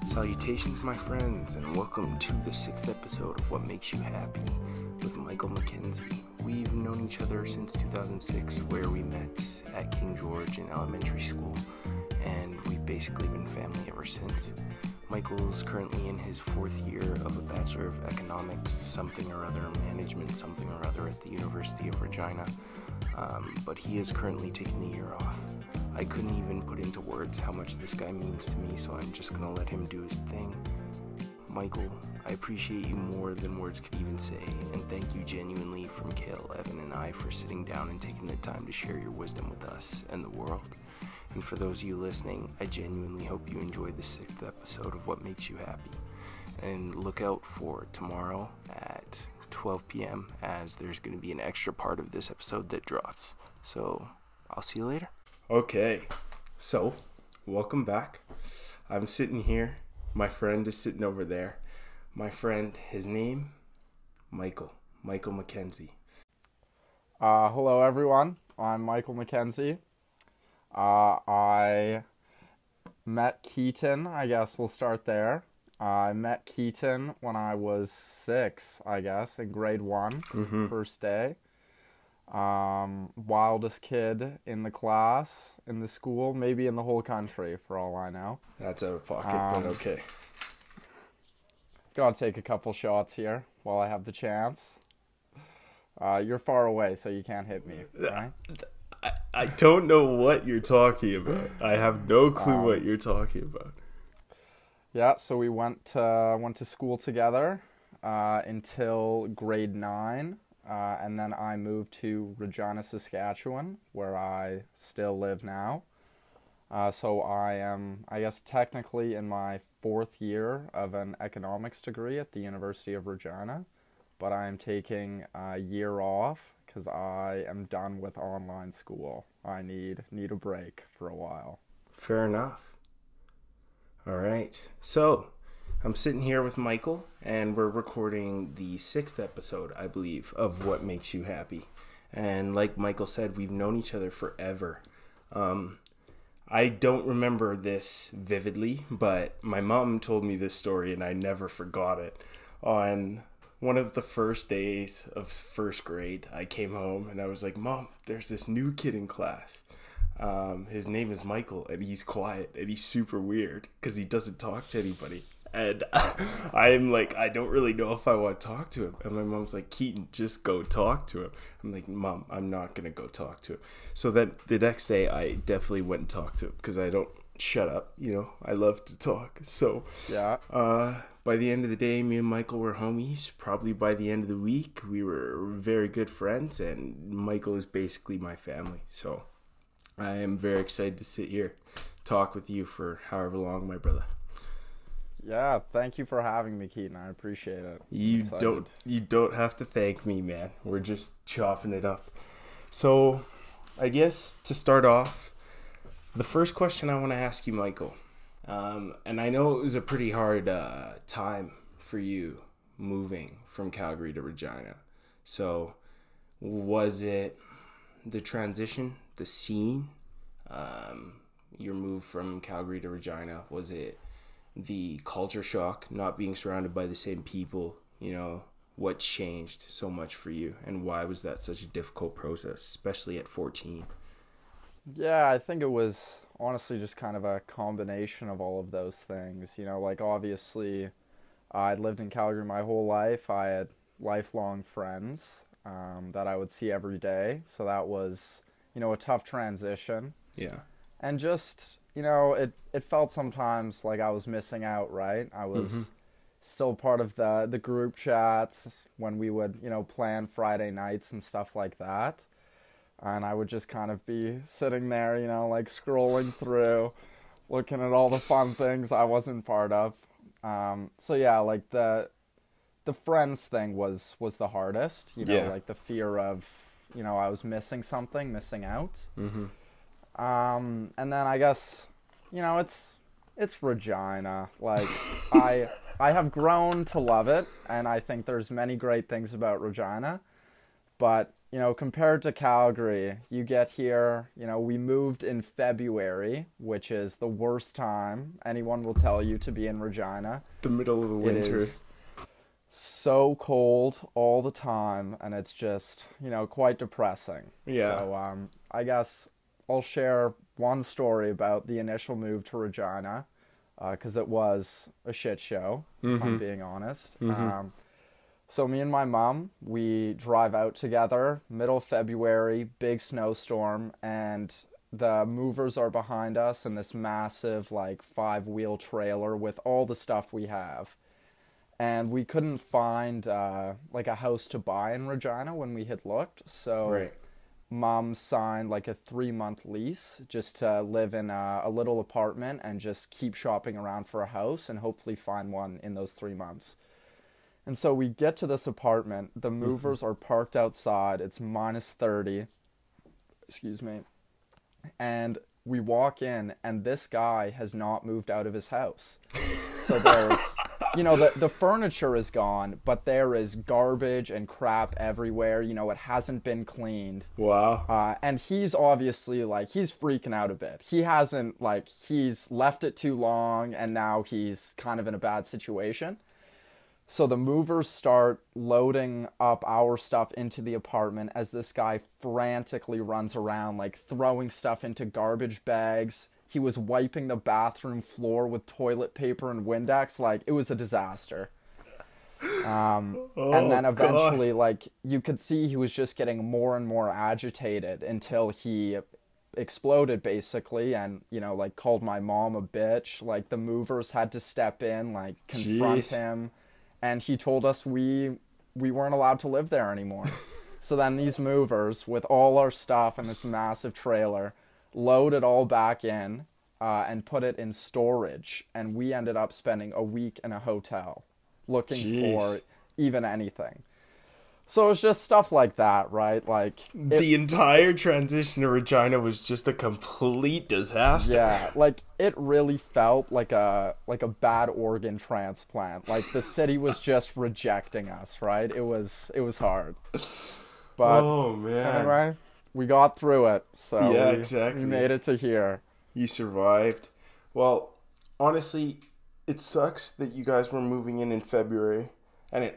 Salutations, my friends, and welcome to the 6th episode of What Makes You Happy with Michael Mackenzie. We've known each other since 2006, where we met at King George in elementary school, and we've basically been family ever since. Michael's currently in his 4th year of a Bachelor of Economics, something or other, management something or other at the University of Regina, but he is currently taking the year off. I couldn't even put into words how much this guy means to me, so I'm just going to let him do his thing. Michael, I appreciate you more than words could even say, and thank you genuinely from Cale, Evan, and I for sitting down and taking the time to share your wisdom with us and the world. And for those of you listening, I genuinely hope you enjoyed the 6th episode of What Makes You Happy. And look out for tomorrow at 12 p.m. as there's going to be an extra part of this episode that drops. So, I'll see you later. Okay, so, welcome back. I'm sitting here. My friend is sitting over there. My friend, his name, Michael Mackenzie. Hello, everyone. I'm Michael Mackenzie. I met Keaton. I guess we'll start there. I met Keaton when I was 6, I guess, in grade 1, first day. Wildest kid in the class, in the school, maybe in the whole country, for all I know. That's out of pocket, but okay. Gotta take a couple shots here while I have the chance. You're far away, so you can't hit me, right? I don't know what you're talking about. I have no clue what you're talking about. Yeah, so we went to school together until grade 9. And then I moved to Regina, Saskatchewan, where I still live now. So I am, I guess, technically in my 4th year of an economics degree at the University of Regina. But I am taking a year off because I am done with online school. I need a break for a while. Fair enough. All right. So, I'm sitting here with Michael, and we're recording the 6th episode, I believe, of What Makes You Happy. And like Michael said, we've known each other forever. I don't remember this vividly, but my mom told me this story, and I never forgot it. On one of the first days of 1st grade, I came home, and I was like, Mom, there's this new kid in class. His name is Michael, and he's quiet, and he's super weird, because he doesn't talk to anybody. And I'm like, I don't really know if I want to talk to him. And my mom's like, Keaton, just go talk to him. I'm like, Mom, I'm not going to go talk to him. So then the next day, I definitely went and talked to him because I don't shut up. You know, I love to talk. So yeah. By the end of the day, me and Michael were homies. Probably by the end of the week, we were very good friends. And Michael is basically my family. So I am very excited to sit here, talk with you for however long, my brother. Yeah, thank you for having me, Keaton. I appreciate it. You don't have to thank me, man. We're just chopping it up. So, I guess to start off, the first question I want to ask you, Michael, and I know it was a pretty hard time for you moving from Calgary to Regina. So, was it the transition, the scene, your move from Calgary to Regina? Was it the culture shock, not being surrounded by the same people? You know, what changed so much for you, and why was that such a difficult process, especially at 14? Yeah, I think it was honestly just kind of a combination of all of those things. You know, like obviously I'd lived in Calgary my whole life. I had lifelong friends that I would see every day. So that was, you know, a tough transition. Yeah. And just, you know, it felt sometimes like I was missing out, right? I was still part of the group chats when we would, you know, plan Friday nights and stuff like that. And I would just kind of be sitting there, you know, like scrolling through, looking at all the fun things I wasn't part of. So yeah, like the friends thing was the hardest, you know, like the fear of, you know, I was missing something, missing out. And then I guess, you know, it's Regina. Like I have grown to love it, and I think there's many great things about Regina, but compared to Calgary, you get here, we moved in February, which is the worst time anyone will tell you to be in Regina. The middle of the winter. It is so cold all the time, and it's just, quite depressing. Yeah. So, I guess I'll share one story about the initial move to Regina, because it was a shit show, if I'm being honest. So me and my mom, we drive out together, middle of February, big snowstorm, and the movers are behind us in this massive, 5-wheel trailer with all the stuff we have. And we couldn't find, a house to buy in Regina when we had looked, so Right. Mom signed, a 3-month lease just to live in a little apartment and just keep shopping around for a house and hopefully find one in those 3 months. And so we get to this apartment, the movers are parked outside, it's -30, excuse me, and we walk in, and this guy has not moved out of his house. So there's, the furniture is gone, but there is garbage and crap everywhere, it hasn't been cleaned. Wow. And he's obviously, he's freaking out a bit. He hasn't, he's left it too long, and now he's kind of in a bad situation. So the movers start loading up our stuff into the apartment as this guy frantically runs around, throwing stuff into garbage bags. He was wiping the bathroom floor with toilet paper and Windex. It was a disaster. And then eventually, you could see he was just getting more and more agitated until he exploded, basically, and, called my mom a bitch. The movers had to step in, confront him. And he told us we weren't allowed to live there anymore. So then these movers, with all our stuff in this massive trailer, load it all back in and put it in storage. And we ended up spending a week in a hotel looking for even anything. So it's just stuff like that, right? The entire transition to Regina was just a complete disaster. Yeah, it really felt like a bad organ transplant. The city was just rejecting us, right? It was hard. But oh man. Anyway, we got through it. So yeah, exactly. We made it to here. You survived. Well, honestly, it sucks that you guys were moving in February, and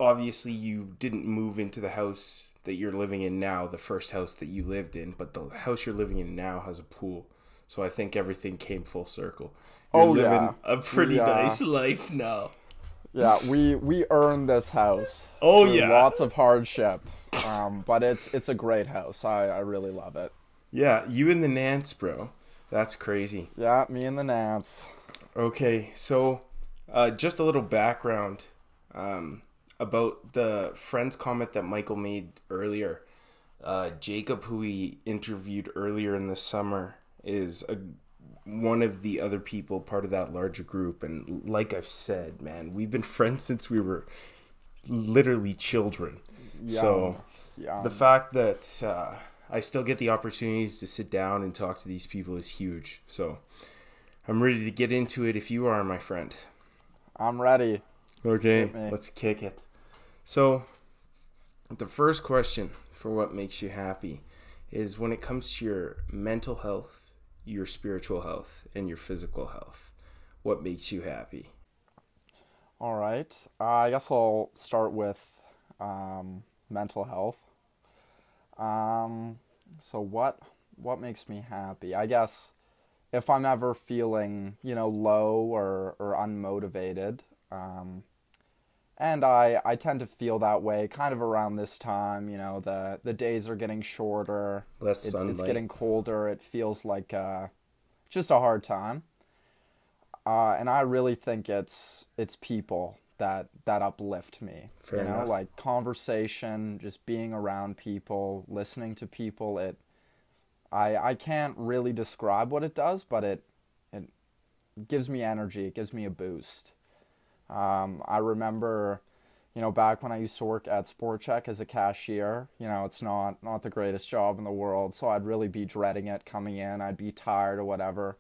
obviously you didn't move into the house that you're living in now, the first house that you lived in, but the house you're living in now has a pool. So I think everything came full circle. You're living a pretty nice life now. Yeah, we earned this house. Oh yeah. Lots of hardship. But it's a great house. I really love it. Yeah, you and the Nance, bro. That's crazy. Yeah, me and the Nance. Okay, so just a little background about the Friends comment that Michael made earlier. Jacob, who we interviewed earlier in the summer, is one of the other people part of that larger group. And like I've said, man, we've been friends since we were literally children. So the fact that I still get the opportunities to sit down and talk to these people is huge. So I'm ready to get into it if you are, my friend. I'm ready. Okay, let's kick it. So the first question for what makes you happy is when it comes to your mental health, your spiritual health, and your physical health, what makes you happy? All right. I guess I'll start with mental health. So what makes me happy? I guess if I'm ever feeling, low or unmotivated, and I tend to feel that way kind of around this time, the days are getting shorter. Less sunlight. It's getting colder. It feels like just a hard time. And I really think it's people that uplift me. Fair enough. Conversation, just being around people, listening to people. I can't really describe what it does, but it gives me energy. It gives me a boost. I remember, back when I used to work at Sport Check as a cashier, it's not the greatest job in the world, so I'd really be dreading it coming in. I'd be tired or whatever.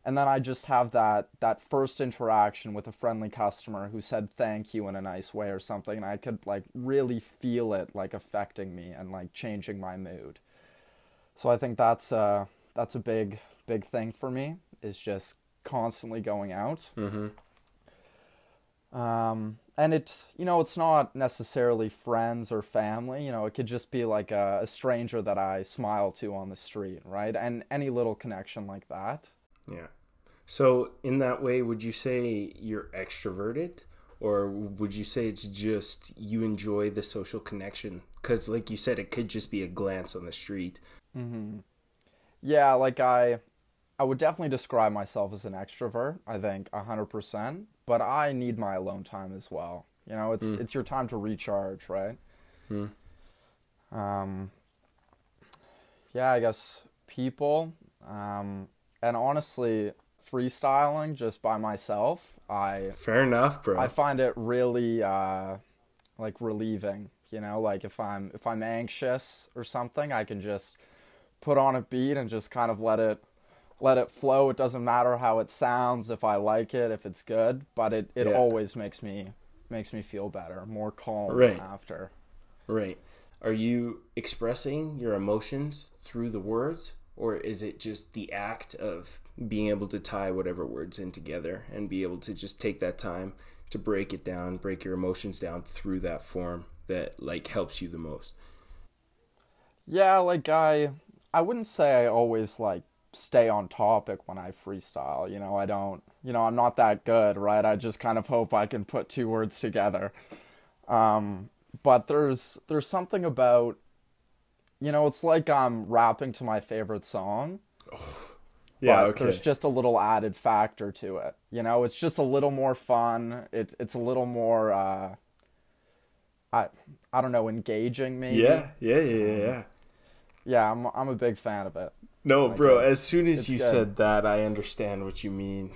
And then I just have that first interaction with a friendly customer who said thank you in a nice way or something, and I could like really feel it like affecting me and like changing my mood. So I think that's a big thing for me, is just constantly going out. Mm-hmm. And it's, it's not necessarily friends or family, it could just be like a stranger that I smile to on the street, right? And any little connection like that. Yeah. So in that way, would you say you're extroverted, or would you say it's just you enjoy the social connection? Because like you said, it could just be a glance on the street. Mm-hmm. Yeah, like I would definitely describe myself as an extrovert, I think 100%, but I need my alone time as well. It's your time to recharge, right? Yeah, I guess people, and honestly, freestyling just by myself, Fair enough, bro. I find it really like relieving. Like if I'm anxious or something, I can just put on a beat and just kind of let it flow. It doesn't matter how it sounds, if I like it, if it's good, but it always makes me feel better, more calm after. Right. Are you expressing your emotions through the words, or is it just the act of being able to tie whatever words in together and be able to just take that time to break it down, break your emotions down through that form that like helps you the most? Yeah, like I wouldn't say I always like stay on topic when I freestyle. I don't, I'm not that good, right? I just kind of hope I can put two words together. But there's something about, it's like I'm rapping to my favorite song. Yeah, but okay. There's just a little added factor to it. It's just a little more fun. It's a little more, I don't know, engaging maybe. Yeah. Yeah, I'm a big fan of it. No, Like bro, as soon as you good. said that, I understand what you mean.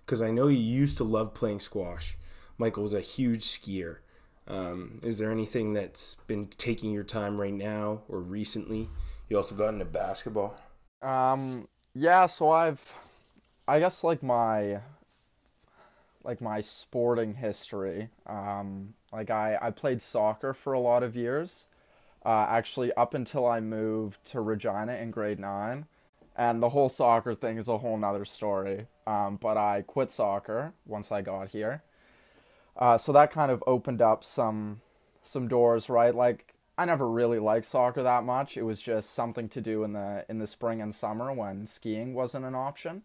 Because I know you used to love playing squash. Michael was a huge skier. Is there anything that's been taking your time right now or recently? You also got into basketball. Yeah, so I guess like my sporting history. Like I played soccer for a lot of years. Actually, up until I moved to Regina in grade 9. And the whole soccer thing is a whole nother story. But I quit soccer once I got here. So that kind of opened up some doors, right? Like, I never really liked soccer that much. It was just something to do in the spring and summer when skiing wasn't an option.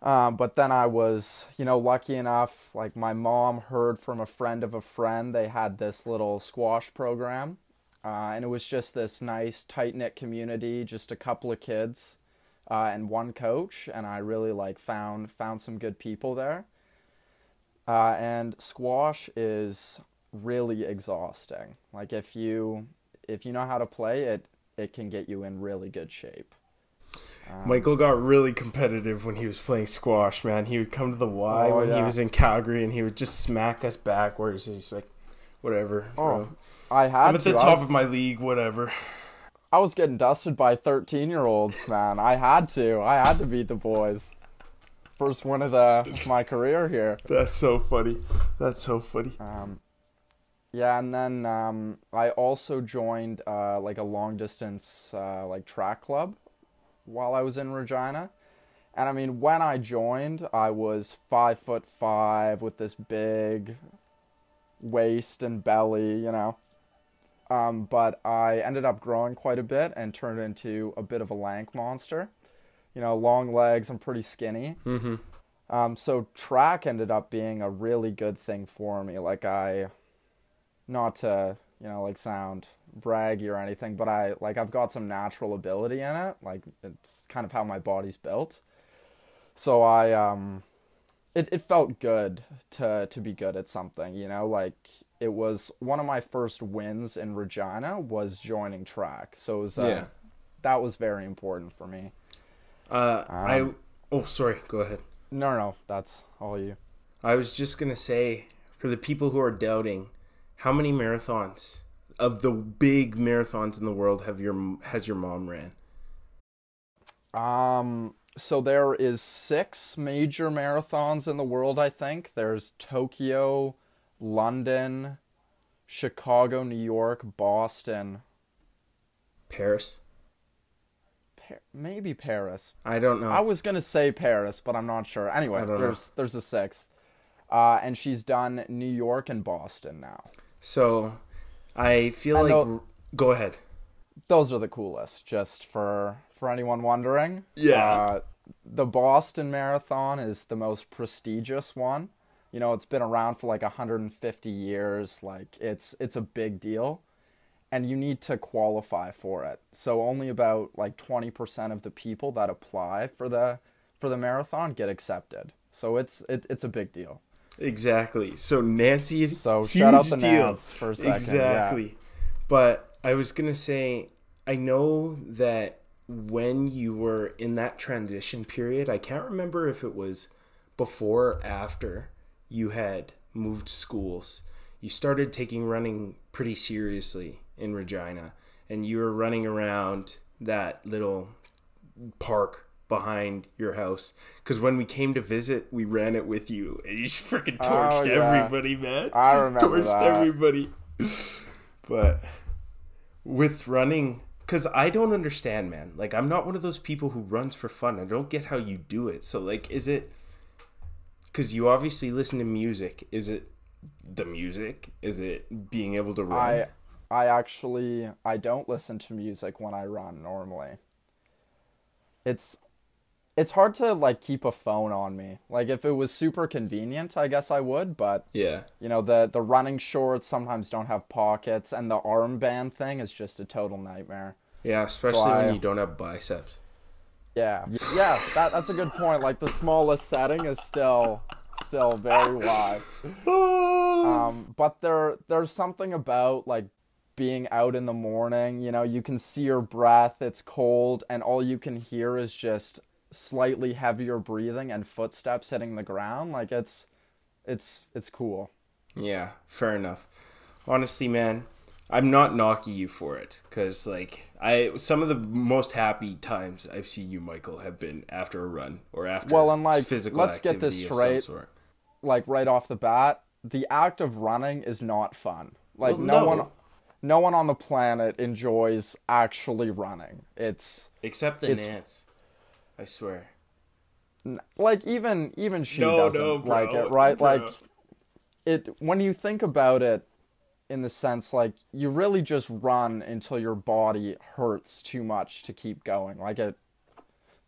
But then I was, lucky enough, like my mom heard from a friend of a friend, they had this little squash program. And it was just this nice, tight-knit community, just a couple of kids, and one coach. And I really found some good people there. And squash is really exhausting. Like if you know how to play it, it can get you in really good shape. Michael got really competitive when he was playing squash, man. He would come to the Y when he was in Calgary, and he would just smack us backwards. He's like, whatever, bro. I'm at the top of my league, whatever. I was getting dusted by 13-year-olds, man. I had to beat the boys. First win of my career here. That's so funny. Yeah, and then I also joined a long distance track club while I was in Regina. And I mean, when I joined, I was 5'5" with this big waist and belly, But I ended up growing quite a bit and turned into a bit of a lank monster. Long legs, I'm pretty skinny. Mm-hmm. So track ended up being a really good thing for me. Not to, sound braggy or anything, but I've got some natural ability in it. It's kind of how my body's built. So it felt good to be good at something, it was one of my first wins in Regina was joining track. So it was, that was very important for me. Sorry, go ahead. No, that's all you. I was just going to say, for the people who are doubting, how many marathons of the big marathons in the world has your mom ran? So there is 6 major marathons in the world, I think. There's Tokyo, London, Chicago, New York, Boston. Paris? Maybe Paris. I don't know. I was going to say Paris, but I'm not sure. Anyway, there's a 6th. And she's done New York and Boston now. So I feel like... Go ahead. Those are the coolest, just for anyone wondering. Yeah. The Boston Marathon is the most prestigious one. You know, it's been around for like 150 years. Like, it's a big deal. And you need to qualify for it. So only about like 20% of the people that apply for the marathon get accepted. So it's a big deal. Exactly. So Nancy is so huge shout out to deal. Nance for a second. Exactly. Yeah. But I was gonna say, I know that when you were in that transition period, I can't remember if it was before or after you had moved schools. You started taking running pretty seriously in Regina, and you were running around that little park behind your house. Because when we came to visit, we ran it with you, and you just freaking torched everybody, man. I remember torched everybody. But with running, because I don't understand, man. Like, I'm not one of those people who runs for fun. I don't get how you do it. So, like, is it... Because you obviously listen to music. Is it the music? Is it being able to run? I don't listen to music when I run normally. It's hard to like keep a phone on me. Like if it was super convenient, I guess I would, but yeah. You know, the running shorts sometimes don't have pockets, and the armband thing is just a total nightmare. Yeah, especially when you don't have biceps. Yeah, that's a good point. Like the smallest setting is still very wide. But there's something about like being out in the morning. You know, you can see your breath. It's cold, and all you can hear is just slightly heavier breathing and footsteps hitting the ground. Like it's cool. Yeah, fair enough. Honestly, man, I'm not knocking you for it, because like some of the most happy times I've seen you, Michael, have been after a run or after physical let's activity get this straight. Of some sort. Like right off the bat, the act of running is not fun. Like well, no one on the planet enjoys actually running. Except the Nance. I swear. Like even she doesn't like it, right? Bro. Like it when you think about it in the sense like you really just run until your body hurts too much to keep going. Like it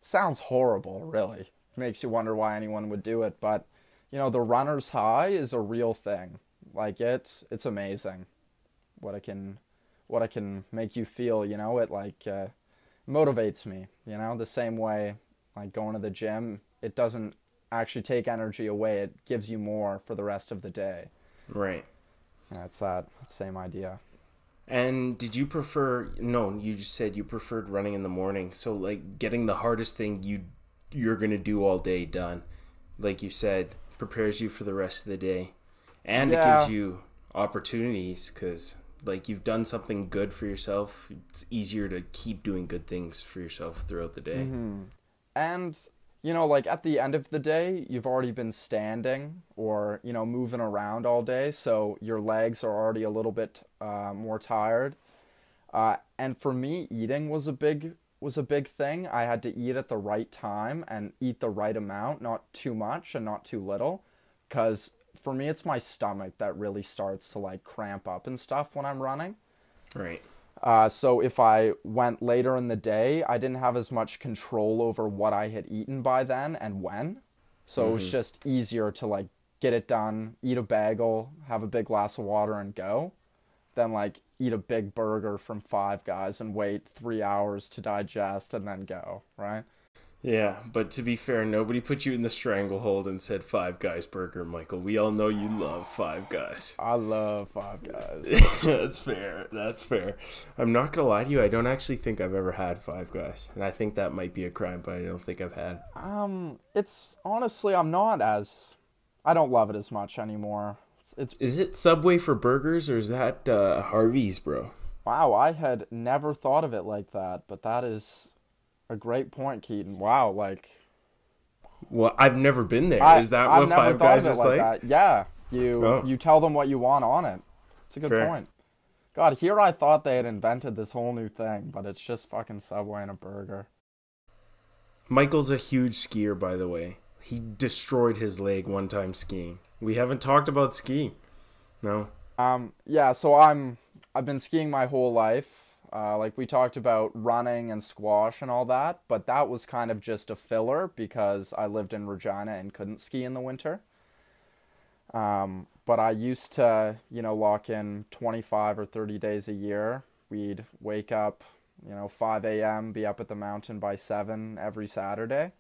sounds horrible, really. It makes you wonder why anyone would do it, but you know, the runner's high is a real thing. Like it's amazing what it can make you feel, you know. It like motivates me, you know, the same way like going to the gym, it doesn't actually take energy away, it gives you more for the rest of the day. Right. Yeah, it's that same idea. And did you prefer, no, you just said you preferred running in the morning, so like getting the hardest thing you're gonna do all day done, like you said, prepares you for the rest of the day, and it gives you opportunities, because like you've done something good for yourself. It's easier to keep doing good things for yourself throughout the day. Mm-hmm. And you know, like at the end of the day, you've already been standing or, you know, moving around all day, so your legs are already a little bit more tired. And for me, eating was a big thing. I had to eat at the right time and eat the right amount, not too much and not too little, because for me, it's my stomach that really starts to like cramp up and stuff when I'm running. Right. So if I went later in the day, I didn't have as much control over what I had eaten by then and when. So it was just easier to like get it done, eat a bagel, have a big glass of water and go, than like eat a big burger from Five Guys and wait 3 hours to digest and then go, right? Yeah, but to be fair, nobody put you in the stranglehold and said Five Guys burger, Michael. We all know you love Five Guys. I love Five Guys. That's fair. I'm not going to lie to you. I don't actually think I've ever had Five Guys. And I think that might be a crime, but I don't think I've had. It's honestly, I don't love it as much anymore. Is it Subway for burgers, or is that Harvey's, bro? Wow, I had never thought of it like that, but that is a great point, Keaton. Wow, like Well, I've never been there. Is that I've what never Five thought Guys of it is like like? that. Yeah, Oh, you tell them what you want on it. It's a good fair. point. God, here I thought they had invented this whole new thing, but it's just fucking Subway and a burger. Michael's a huge skier, by the way. He destroyed his leg one time skiing. We haven't talked about skiing. No. Yeah, so I've been skiing my whole life. Like we talked about running and squash and all that, but that was kind of just a filler because I lived in Regina and couldn't ski in the winter. But I used to, lock in 25 or 30 days a year. We'd wake up, 5 a.m., be up at the mountain by 7 every Saturday.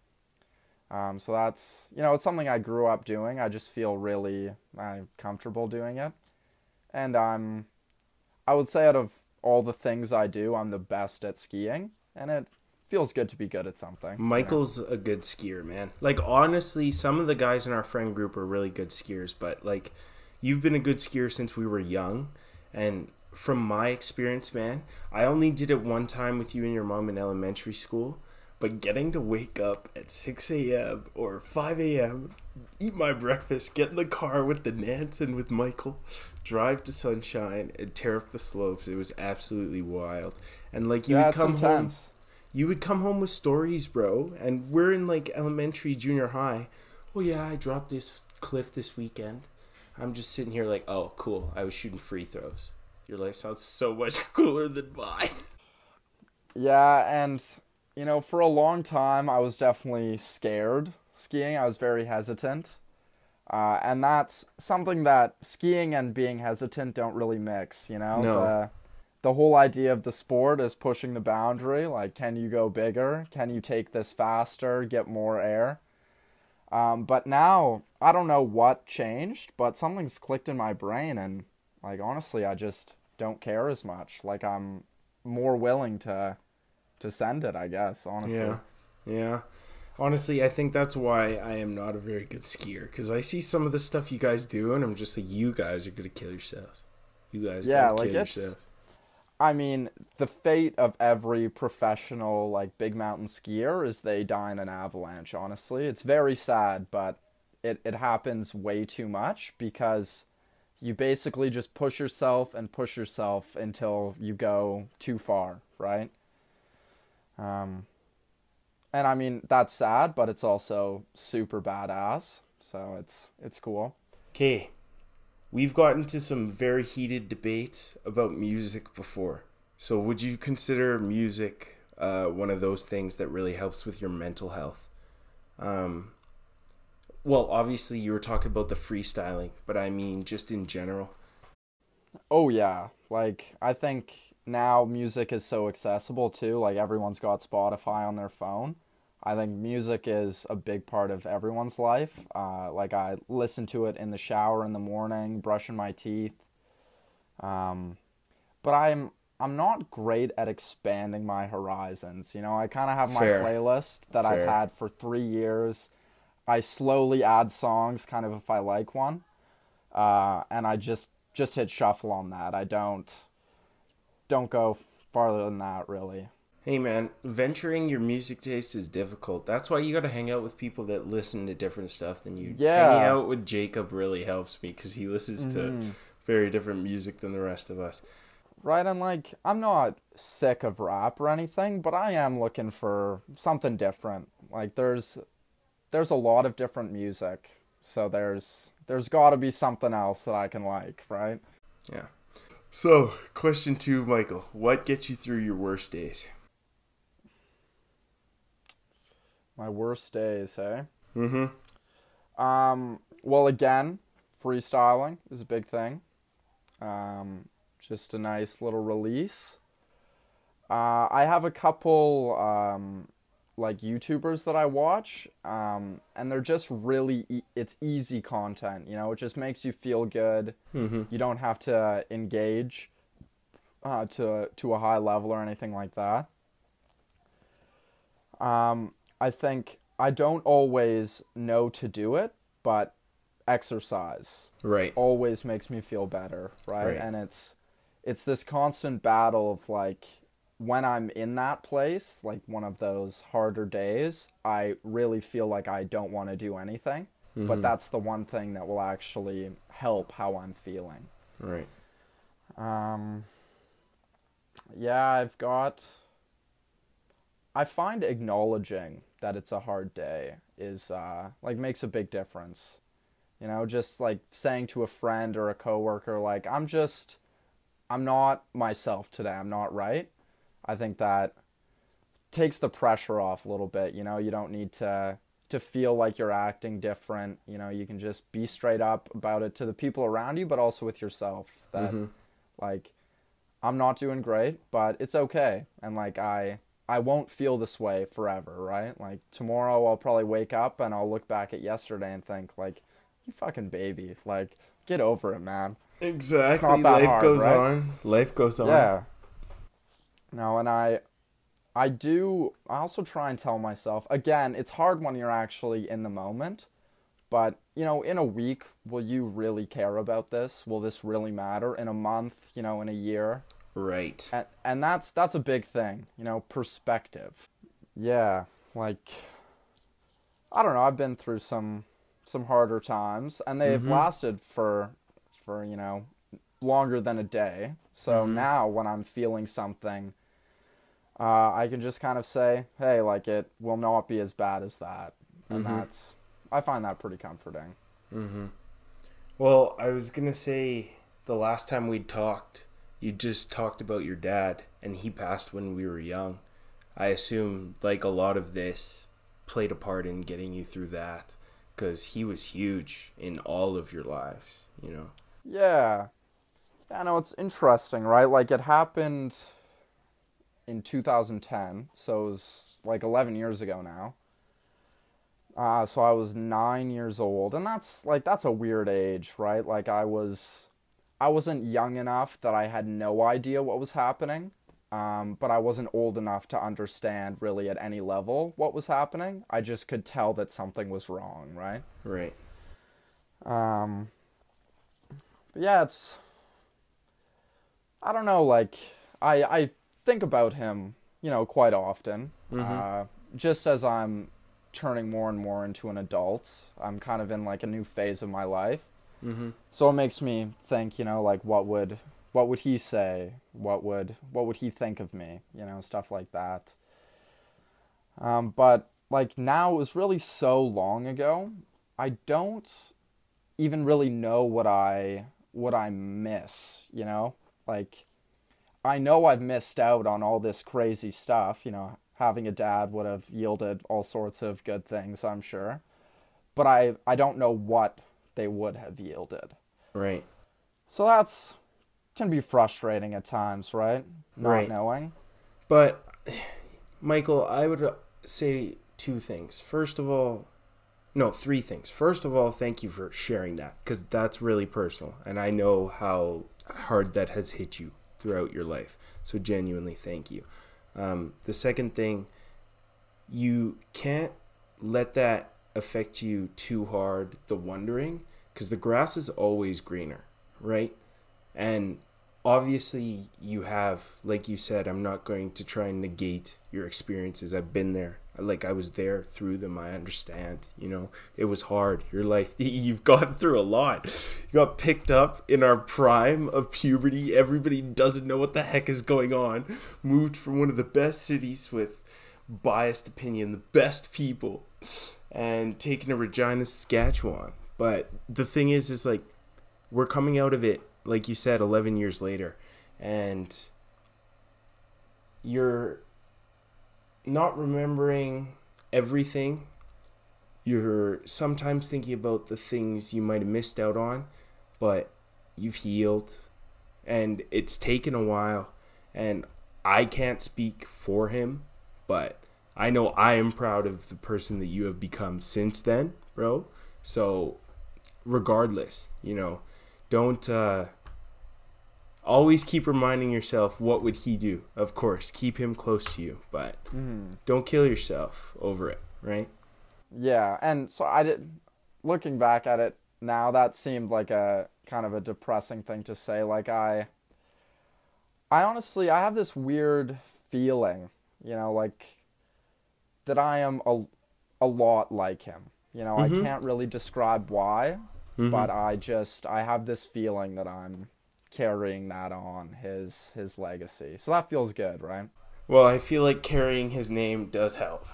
So that's, it's something I grew up doing. I just feel really comfortable doing it. And I would say out of all the things I do, I'm the best at skiing. And it feels good to be good at something. Michael's a good skier, man. Like, honestly, some of the guys in our friend group are really good skiers, but, like, you've been a good skier since we were young. And from my experience, man, I only did it one time with you and your mom in elementary school. But getting to wake up at 6 a.m. or 5 a.m., eat my breakfast, get in the car with the Nance and with Michael, drive to Sunshine, and tear up the slopes, it was absolutely wild. And, like, you would come home... You would come home with stories, bro. And we're in, like, elementary, junior high. Oh, yeah, I dropped this cliff this weekend. I'm just sitting here like, oh, cool. I was shooting free throws. Your life sounds so much cooler than mine. Yeah, and, for a long time, I was definitely scared skiing. I was very hesitant. And that's something that skiing and being hesitant don't really mix, No. The whole idea of the sport is pushing the boundary. Like, can you go bigger? Can you take this faster, get more air? But now, I don't know what changed, but something's clicked in my brain, and, like, honestly, I just don't care as much. Like, I'm more willing to send it, I guess, honestly. Yeah. Honestly, I think that's why I am not a very good skier, because I see some of the stuff you guys do, and I'm just like, you guys are going to kill yourselves. You guys are going to kill yourselves. I mean, the fate of every professional, like, big mountain skier is they die in an avalanche, honestly. It's very sad, but it happens way too much because you basically just push yourself until you go too far, right? And I mean, that's sad, but it's also super badass, so it's cool. Okay. We've gotten to some very heated debates about music before. So would you consider music one of those things that really helps with your mental health? Well, obviously you were talking about the freestyling, but I mean just in general. Oh yeah, like I think now music is so accessible too, like everyone's got Spotify on their phone. I think music is a big part of everyone's life. Like I listen to it in the shower in the morning, brushing my teeth. But I'm not great at expanding my horizons. I kind of have my playlist that I've had for 3 years. I slowly add songs, kind of if I like one, and I just hit shuffle on that. I don't go farther than that, really. Hey man, venturing your music taste is difficult. That's why you gotta hang out with people that listen to different stuff than you. Yeah. Hanging out with Jacob really helps me because he listens to very different music than the rest of us. Right, and like, I'm not sick of rap or anything, but I am looking for something different. Like, there's a lot of different music, so there's gotta be something else that I can like, right? Yeah. So, question 2, Michael. What gets you through your worst days? My worst days, hey? Mm-hmm. Well, again, freestyling is a big thing. Just a nice little release. I have a couple, like, YouTubers that I watch, and they're just really, it's easy content, it just makes you feel good. Mm-hmm. You don't have to engage to a high level or anything like that. I think I don't always know to do it, but exercise always makes me feel better, right? And it's this constant battle of, like, when I'm in that place, like one of those harder days, I really feel like I don't want to do anything. But that's the one thing that will actually help how I'm feeling. Right. Yeah, I find acknowledging that it's a hard day is, like, makes a big difference. You know, just, like, saying to a friend or a coworker, like, I'm not myself today. I'm not right. I think that takes the pressure off a little bit. You know, you don't need to feel like you're acting different. You know, you can just be straight up about it to the people around you, but also with yourself. That, like, I'm not doing great, but it's okay. And, like, I won't feel this way forever, right? Like, tomorrow I'll probably wake up and I'll look back at yesterday and think, like, you fucking baby. Like, get over it, man. Exactly. It's not that Life hard, goes right? on. Life goes on. Yeah. No, and I also try and tell myself, again, it's hard when you're actually in the moment, but, you know, in a week, will you really care about this? Will this really matter? In a month, you know, in a year? Right. And that's a big thing, you know, perspective. Yeah, like, I don't know, I've been through some harder times, and they've lasted for, you know, longer than a day. So now when I'm feeling something, I can just kind of say, hey, like, it will not be as bad as that. And I find that pretty comforting. Well, I was going to say, the last time we talked, you just talked about your dad, and he passed when we were young. I assume, like, a lot of this played a part in getting you through that, because he was huge in all of your lives, you know? Yeah. Yeah, no, it's interesting, right? Like, it happened in 2010, so it was like 11 years ago now. So I was 9 years old, and that's a weird age, right? Like, I wasn't young enough that I had no idea what was happening, but I wasn't old enough to understand really at any level what was happening. I just could tell that something was wrong, right? Right. But yeah, I don't know, like, I think about him, you know, quite often. Just as I'm turning more and more into an adult, I'm kind of in, like, a new phase of my life. So it makes me think, you know, like, what would he say? What would he think of me? You know, stuff like that. But, like, now, it was really so long ago, I don't even really know what I miss, you know? Like, I know I've missed out on all this crazy stuff, you know, having a dad would have yielded all sorts of good things, I'm sure. But I don't know what they would have yielded. Right. So can be frustrating at times, right? Not knowing. But, Michael, I would say three things. First of all, thank you for sharing that, because that's really personal, and I know how hard that has hit you throughout your life. So genuinely, thank you. The second thing, you can't let that affect you too hard, the wondering, because the grass is always greener, right? And obviously you have, like you said, I'm not going to try and negate your experiences. I've been there. Like, I was there through them. I understand, you know, it was hard. Your life, you've gone through a lot. You got picked up in our prime of puberty. Everybody doesn't know what the heck is going on. Moved from one of the best cities with biased opinion, the best people, and taken to Regina, Saskatchewan. But the thing is like, we're coming out of it, like you said, 11 years later, and you're not remembering everything. You're sometimes thinking about the things you might have missed out on, but you've healed, and it's taken a while, and I can't speak for him, but I know I am proud of the person that you have become since then, bro. So regardless, you know, don't always keep reminding yourself, what would he do? Of course, keep him close to you, but don't kill yourself over it, right? Yeah, and so looking back at it now, that seemed like a kind of a depressing thing to say. Like, I honestly, I have this weird feeling, like that I am a lot like him. I can't really describe why, but I have this feeling that I'm carrying that on, his legacy. So that feels good, right? Well, I feel like carrying his name does help.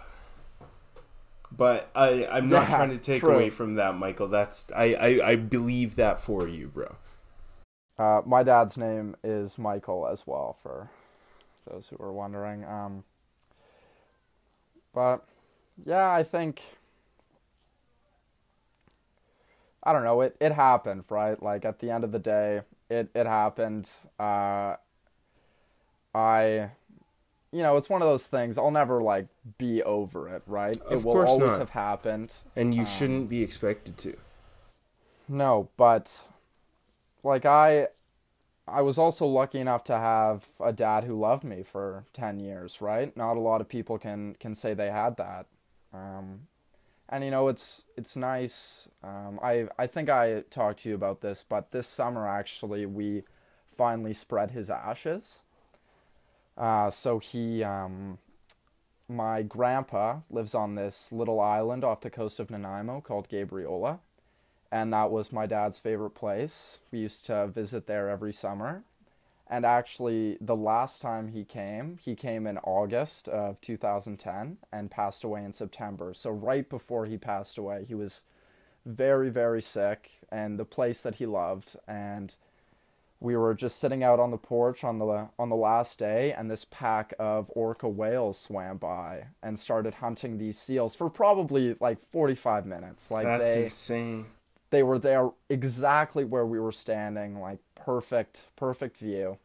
But I'm not trying to take away from that, Michael. I believe that for you, bro. My dad's name is Michael as well, for those who are wondering. But yeah, I think, I don't know, it happened, right? Like, at the end of the day, it happened. It's one of those things, I'll never, like, be over it, right? It will always have happened. And you shouldn't be expected to. No, but, like, I was also lucky enough to have a dad who loved me for 10 years, right? Not a lot of people can say they had that. And, it's nice. I think I talked to you about this, but this summer, actually, we finally spread his ashes. So my grandpa lives on this little island off the coast of Nanaimo called Gabriola. And that was my dad's favorite place. We used to visit there every summer. And actually, the last time he came in August of 2010 and passed away in September. So right before he passed away, he was very, very sick, and the place that he loved. And we were just sitting out on the porch on the last day, and this pack of orca whales swam by and started hunting these seals for probably like 45 minutes. Like, that's insane. They were there exactly where we were standing, like perfect view.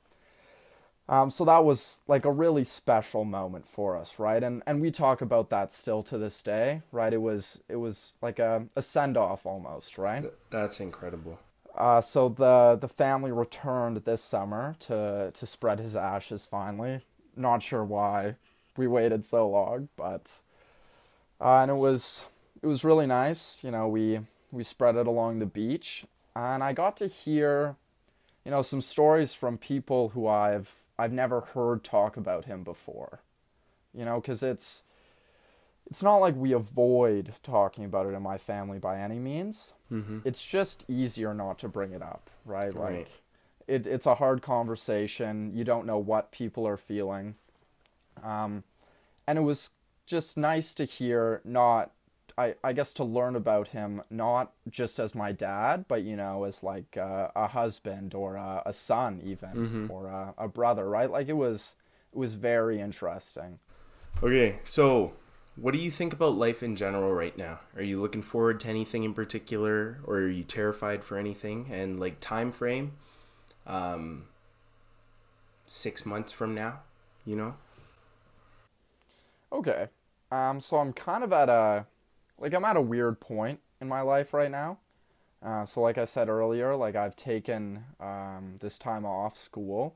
So that was like a really special moment for us, right? And we talk about that still to this day, right? It was like a send-off almost, right? That's incredible. So the family returned this summer to spread his ashes finally. Not sure why we waited so long, but and it was really nice. We spread it along the beach, and I got to hear, some stories from people who I've never heard talk about him before. Because it's not like we avoid talking about it in my family by any means. Mm-hmm. It's just easier not to bring it up, right? Like, it's a hard conversation. You don't know what people are feeling. And it was just nice to hear, I guess, to learn about him, not just as my dad, but, as like a husband or a son even, mm-hmm. or a brother, right? Like, it was very interesting. Okay, so what do you think about life in general right now? Are you looking forward to anything in particular, or are you terrified for anything? And like, time frame, 6 months from now, Okay, so I'm kind of at I'm at a weird point in my life right now. So like I said earlier, like, I've taken this time off school,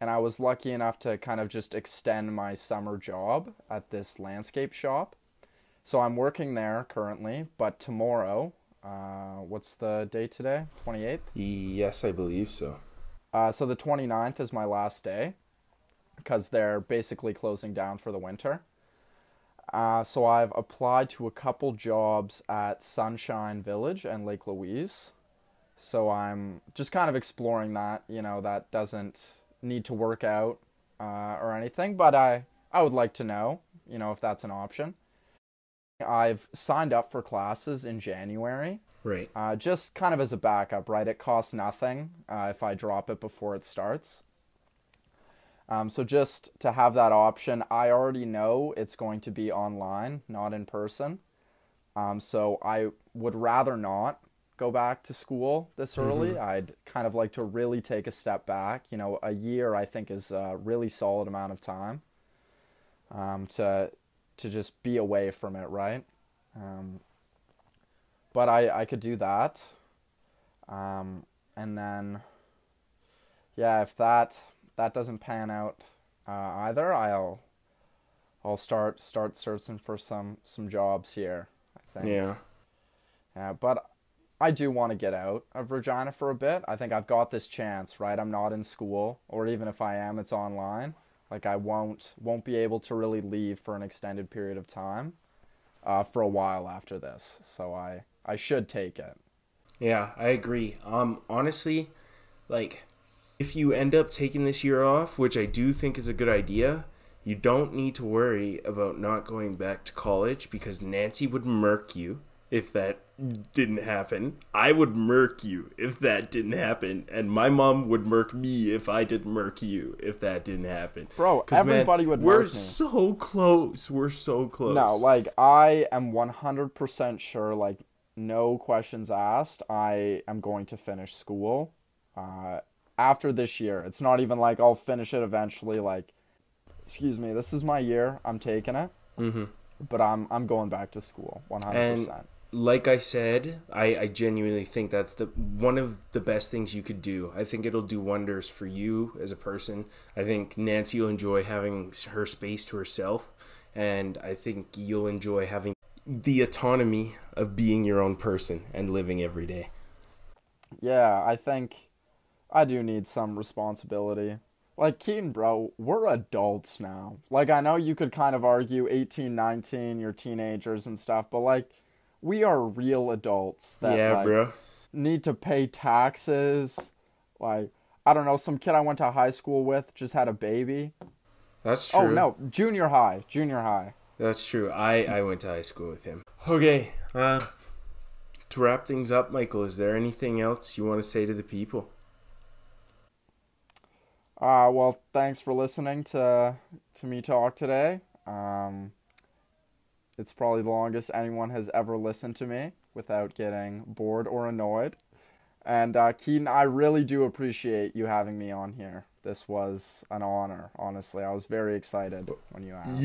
and I was lucky enough to kind of just extend my summer job at this landscape shop. So I'm working there currently, but tomorrow, what's the date today? 28th? Yes, I believe so. So the 29th is my last day, because they're basically closing down for the winter. So I've applied to a couple jobs at Sunshine Village and Lake Louise. So I'm just kind of exploring that. That doesn't need to work out or anything, but I would like to know, if that's an option. I've signed up for classes in January. Right. Just kind of as a backup, right? It costs nothing if I drop it before it starts. So just to have that option, I already know it's going to be online, not in person. So I would rather not go back to school this early. Mm-hmm. I'd kind of like to really take a step back. A year, I think, is a really solid amount of time to just be away from it, right? But I could do that. And then, yeah, if that doesn't pan out either, I'll start searching for some jobs here, I think. Yeah, but I do want to get out of Regina for a bit. I think I've got this chance, right? I'm not in school, or even if I am, it's online. Like I won't be able to really leave for an extended period of time for a while after this. So I should take it. Yeah, I agree. Honestly, like, if you end up taking this year off, which I do think is a good idea, you don't need to worry about not going back to college, because Nancy would murk you if that didn't happen. I would murk you if that didn't happen. And my mom would murk me if I did murk you if that didn't happen. Bro, everybody would murk me. We're so close. We're so close. No, like, I am 100% sure, like, no questions asked, I am going to finish school after this year. It's not even like I'll finish it eventually. Like, excuse me, this is my year. I'm taking it. Mm-hmm. But I'm going back to school 100%. And like I said, I genuinely think that's one of the best things you could do. I think it'll do wonders for you as a person. I think Nancy will enjoy having her space to herself. And I think you'll enjoy having the autonomy of being your own person and living every day. Yeah, I think I do need some responsibility. Like, Keaton, bro, we're adults now. Like, I know you could kind of argue 18, 19, you're teenagers and stuff, but, like, we are real adults that, bro, need to pay taxes. Like, I don't know, some kid I went to high school with just had a baby. That's true. Oh, no, junior high. That's true. I went to high school with him. Okay, to wrap things up, Michael, is there anything else you want to say to the people? Well, thanks for listening to me talk today. It's probably the longest anyone has ever listened to me without getting bored or annoyed. And Keaton, I really do appreciate you having me on here. This was an honor, honestly. I was very excited when you asked.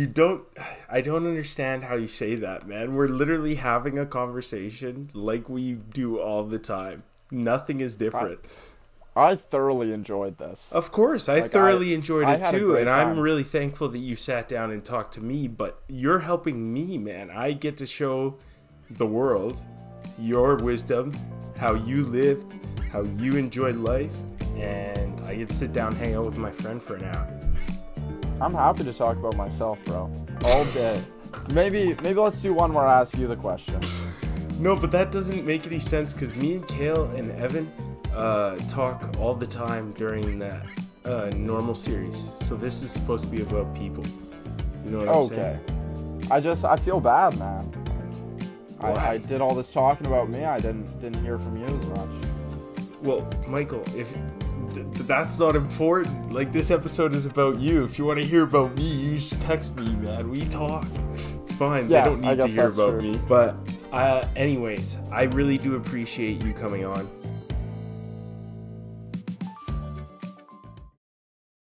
I don't understand how you say that, man. We're literally having a conversation like we do all the time. Nothing is different. I thoroughly enjoyed this. Of course, I thoroughly enjoyed it too, and time. I'm really thankful that you sat down and talked to me, but you're helping me, man. I get to show the world your wisdom, how you lived, how you enjoyed life, and I get to sit down and hang out with my friend for an hour. I'm happy to talk about myself, bro. All day. Maybe let's do one where I ask you the question. No, but that doesn't make any sense, because me and Cale and Evan talk all the time during that normal series. So this is supposed to be about people. You know what I'm saying? Okay. I feel bad, man. I did all this talking about me. I didn't hear from you as much. Well, Michael, if that's not important, like, this episode is about you. If you want to hear about me, you just text me, man. We talk. It's fine. Yeah, they don't need to hear about true. me. But anyways, I really do appreciate you coming on.